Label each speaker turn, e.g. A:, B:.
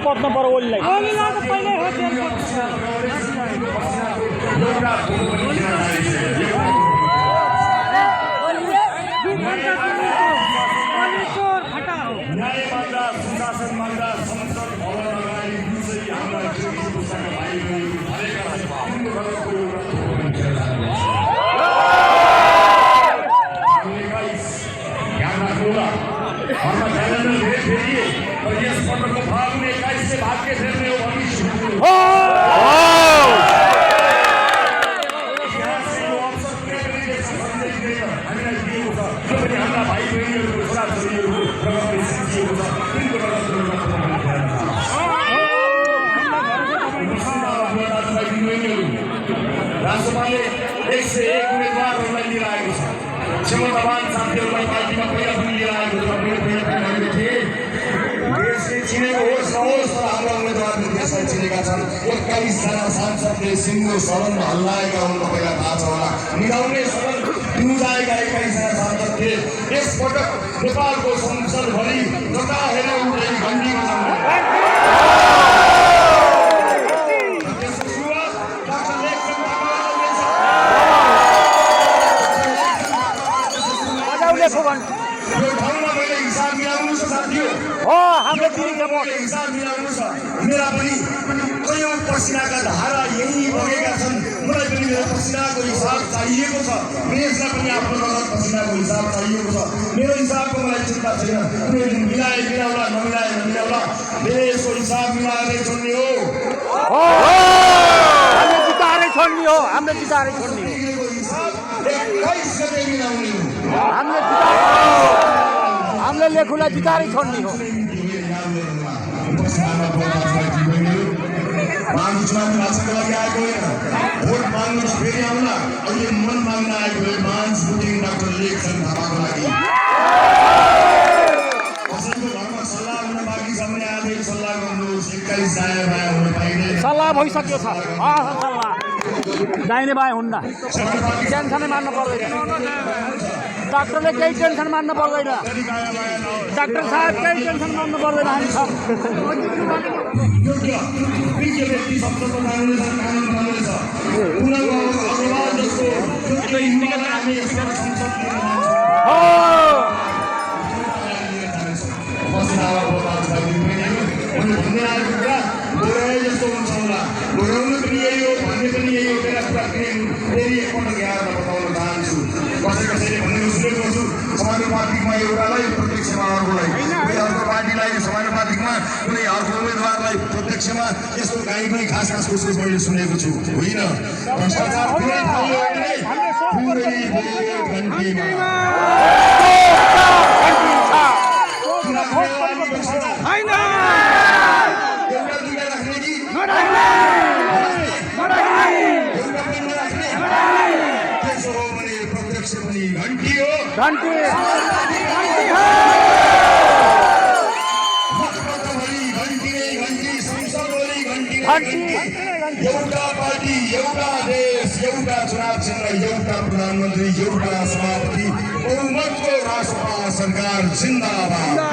A: पत्न पर ओल्लाई
B: राष्ट्रपालले 101 उम्मेदवारहरूलाई लिएर आएको छ। क्षमतावान साथीहरूलाई पार्टीमा पहिला पनि लिएर आएको छ। पहिला थिए देशले चिनेको होस् नहोस् तर हाम्रा उम्मेदवारले देशलाई चिनेका छन्। 21 जना सांसदले सिङ्गो सदनमा हल्लाएका हुन्। तपाईँलाई थाहा छ होला। मिलाउने सदन पिउजाएका 21 जना सांसद थिए। यसपटक नेपालको संसदभरि जता हेर्ने उठेर घन्टीको मेरा पनि कयौं पसिनाका धारा यही बगेका छन्। मलाई पनि मेरो पसिनाको हिसाब चाहिएको छ। देशलाई पनि आफ्नो गलत पसिनाको हिसाब चाहिएको छ। मेरो हिसाबको मलाई चिन्ता छैन। कुनै दिन मिलाए मिलाउला नमिलाए नमिलाउला देशको हिसाब मिलाएरै छोड्ने हो।
A: हामीले जिताएरै छोड्ने हो। हामीले जिताएरै छोड्ने हो।
B: 21 गते मिलाउने हो।
A: हामीले लेखुलाई जिताएरै छोड्ने हो।
B: माग्नु चुनाव निर्वाचनका लागि आएको होइन। भोट माग्नु फेरि आउला। अहिले मन माग्न आएको हो। मान्छे बुटिङ डाक्टर लेख्छन् थापाको लागि। कसैको घरमा सल्लाह हुन बाँकी छ भने आजै सल्लाह गर्नुहोस्। 21 दायाँ बायाँ हुन पाइँदैन।
A: सल्लाह भइसक्यो छ। सल्लाह दाहिने बायाँ हुन्न। टेन्सनै मान्नु पर्दैन। डाक्टरले केही टेन्सन मान्नु पर्दैन। डाक्टर साहब केही टेन्सन मान्नु पर्दैन। हामी छ
B: जस्तो हुन्छ होला। दोहोऱ्याउनु पनि यही हो, भन्ने पनि यही हो। मेरा कुरा फेरि एकपटक यहाँ बताउन चाहन्छु। कसैले भनेको सुनेको छु समानुपातिकमा एउटालाई प्रत्यक्षमा अर्कोलाई, कुनै अर्को पार्टीलाई समानुपातिकमा कुनै अर्को उम्मेदवारलाई प्रत्यक्षमा यस्तो गाई पनि खास खास कुछ मैले सुनेको छु। होइन, भ्रष्टाचार पुरै फैलियो अहिले पुरै घन्टीमा। घन्टी हो।
A: घन्टी
B: एउटा पार्टी, एउटा देश, एउटा चुनाव चिन्ह, एउटा प्रधानमन्त्री, एउटा सभापति, बहुमतको राष्ट्रपा सरकार जिन्दाबाद।